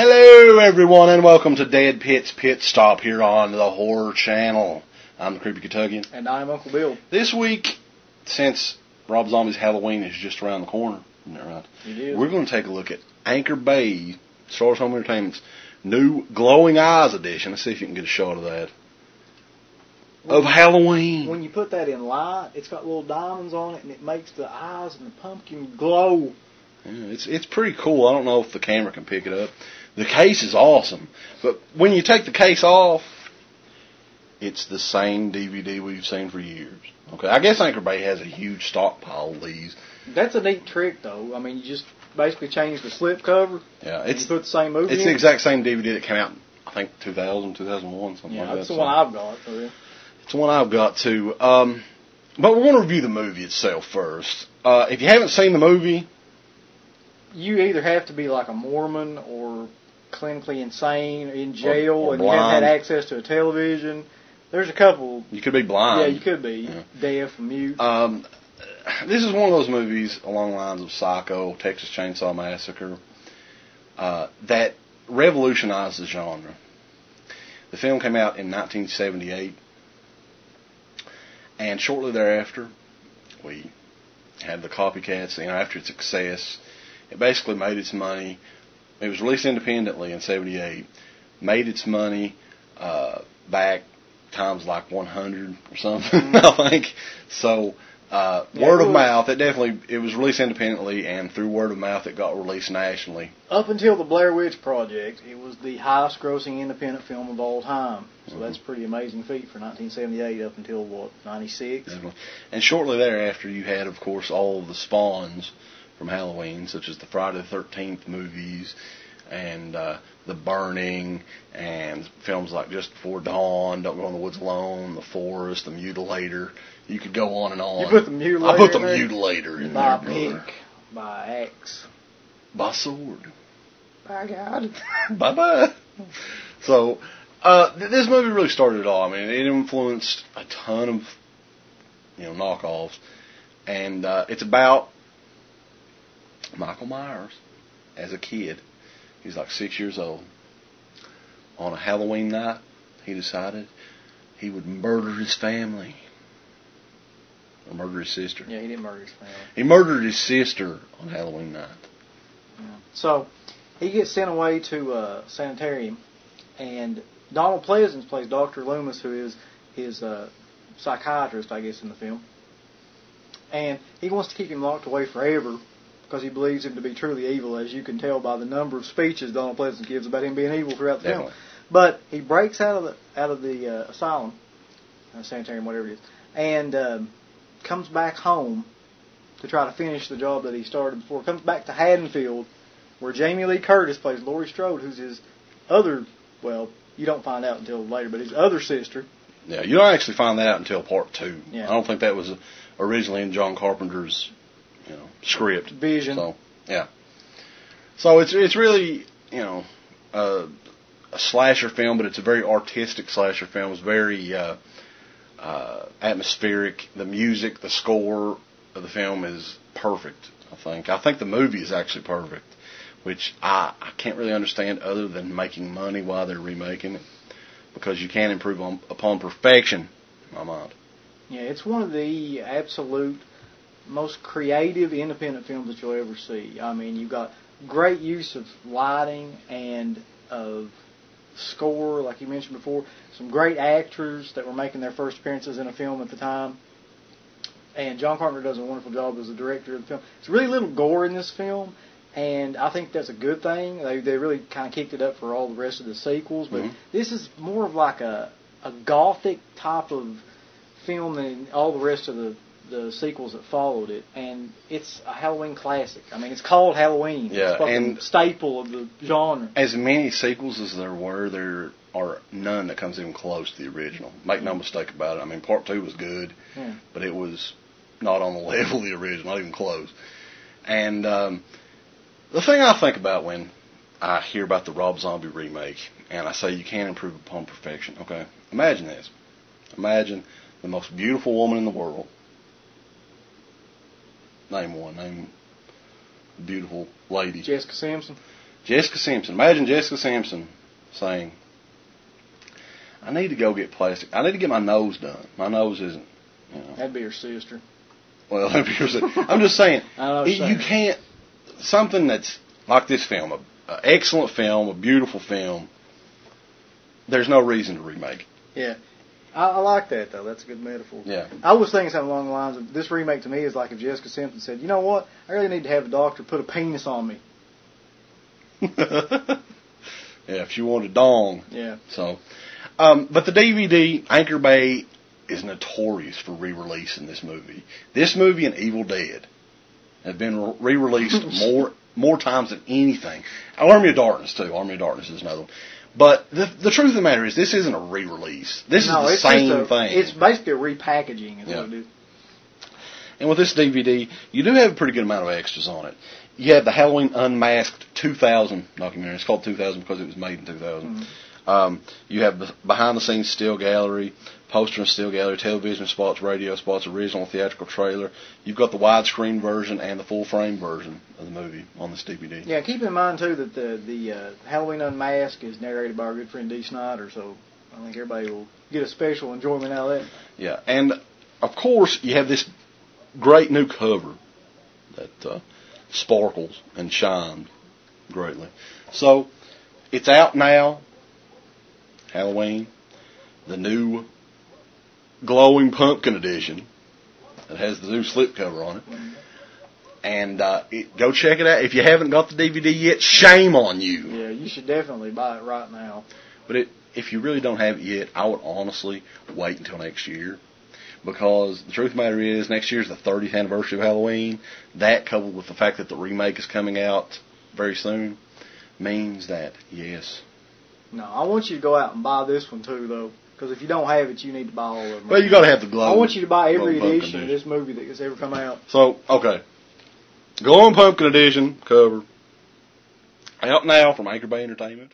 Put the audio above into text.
Hello, everyone, and welcome to DEADPIT's Pit Stop here on the Horror Channel. I'm the Creepy Kentuckian. And I'm Uncle Bill. This week, since Rob Zombie's Halloween is just around the corner, isn't that right? It is. We're going to take a look at Anchor Bay, Star Wars Home Entertainment's new Glowing Eyes edition. Let's see if you can get a shot of that. Of Halloween. When you put that in light, it's got little diamonds on it, and it makes the eyes and the pumpkin glow. Yeah, it's pretty cool. I don't know if the camera can pick it up. The case is awesome, but when you take the case off, it's the same DVD we've seen for years. Okay, I guess Anchor Bay has a huge stockpile of these. That's a neat trick, though. I mean, you just basically change the slip cover. Yeah, you put the same movie. It's the exact same DVD that came out, I think, 2000, 2001, something like that. Yeah, that's the one I've got. It's the one I've got too. But we're going to review the movie itself first. If you haven't seen the movie, you either have to be like a Mormon or clinically insane, in jail, or and you haven't had access to a television. There's a couple. You could be blind. Yeah, you could be deaf and mute. This is one of those movies along the lines of Psycho, Texas Chainsaw Massacre, that revolutionized the genre. The film came out in 1978, and shortly thereafter, we had the copycats. After its success, it basically made its money. It was released independently in 78, made its money back times like 100 or something, I think. So, word of mouth, it was released independently, and through word of mouth, it got released nationally. Up until the Blair Witch Project, it was the highest grossing independent film of all time. So that's a pretty amazing feat for 1978 up until, 96? Definitely. And shortly thereafter, you had, of course, all of the spawns from Halloween, such as the Friday the 13th movies, and The Burning, and films like Just Before Dawn, Don't Go in the Woods Alone, The Forest, The Mutilator. You could go on and on. You put The Mutilator I put The Mutilator in there. By pick, by axe, by sword, by God, bye-bye. So, this movie really started it all. I mean, it influenced a ton of, knockoffs, and it's about Michael Myers as a kid. He's like 6 years old. On a Halloween night, he decided he would murder his family. Or murder his sister. Yeah, he didn't murder his family. He murdered his sister on Halloween night. Yeah. So, he gets sent away to a sanitarium, and Donald Pleasance plays Dr. Loomis, who is his psychiatrist, I guess, in the film. And he wants to keep him locked away forever, because he believes him to be truly evil, as you can tell by the number of speeches Donald Pleasance gives about him being evil throughout the film. But he breaks out of the asylum, sanitarium, whatever it is, and comes back home to try to finish the job that he started before. Comes back to Haddonfield, where Jamie Lee Curtis plays Laurie Strode, who's his other, well, you don't find out until later, but his other sister. Yeah, you don't actually find that out until part 2. Yeah. I don't think that was originally in John Carpenter's script. Vision. So, yeah. So it's really, a slasher film, but it's a very artistic slasher film. It's very atmospheric. The music, the score of the film is perfect, I think. I think the movie is actually perfect, which I can't really understand other than making money while they're remaking it, because you can't improve upon perfection, in my mind. Yeah, it's one of the absolute most creative independent films that you'll ever see. I mean, you've got great use of lighting and of score, like you mentioned before. Some great actors that were making their first appearances in a film at the time. And John Carpenter does a wonderful job as the director of the film. There's really little gore in this film, and I think that's a good thing. They really kind of kicked it up for all the rest of the sequels. But this is more of like a gothic type of film than all the rest of the sequels that followed it, and it's a Halloween classic. I mean, it's called Halloween. Yeah, it's and a staple of the genre. As many sequels as there were, there are none that comes even close to the original. Make no mistake about it. I mean, part 2 was good, but it was not on the level of the original, not even close. And the thing I think about when I hear about the Rob Zombie remake, and I say you can't improve upon perfection, okay? Imagine this. Imagine the most beautiful woman in the world. Name one. Name a beautiful lady. Jessica Simpson. Jessica Simpson. Imagine Jessica Simpson saying, I need to go get plastic. I need to get my nose done. My nose isn't, you know. That'd be her sister. Well, that'd be her sister. I'm just saying, I know what you're saying. you can't, something that's like this film, an excellent film, a beautiful film, there's no reason to remake it. Yeah. I like that, though. That's a good metaphor. Yeah. I was thinking something along the lines of, this remake to me is like if Jessica Simpson said, you know what, I really need to have a doctor put a penis on me. Yeah, if you want a dong. Yeah. So, but the DVD, Anchor Bay, is notorious for re-releasing this movie. This movie and Evil Dead have been re-released more times than anything. Army of Darkness, too. Army of Darkness is another one. But the truth of the matter is, this isn't a re-release. This is the same thing. It's basically a repackaging, is what it is. And with this DVD, you do have a pretty good amount of extras on it. You have the Halloween Unmasked 2000 documentary. It's called 2000 because it was made in 2000. Mm-hmm. You have the behind-the-scenes still gallery, poster and still gallery, television spots, radio spots, original theatrical trailer. You've got the widescreen version and the full-frame version of the movie on this DVD. Yeah, keep in mind, too, that the Halloween Unmasked is narrated by our good friend Dee Snider, so I think everybody will get a special enjoyment out of that. Yeah, and, of course, you have this great new cover that sparkles and shines greatly. So, it's out now, Halloween, the new glowing pumpkin edition that has the new slipcover on it. And go check it out. If you haven't got the DVD yet, shame on you. Yeah, you should definitely buy it right now. But if you really don't have it yet, I would honestly wait until next year. Because the truth of the matter is, next year is the 30th anniversary of Halloween. That, coupled with the fact that the remake is coming out very soon, means that, yes. No, I want you to go out and buy this one, too, though. Because if you don't have it, you need to buy all of them. Well, you got to have the glow. I want you to buy every edition of this movie that has ever come out. So, okay. Glowing Pumpkin Edition cover. Out now from Anchor Bay Entertainment.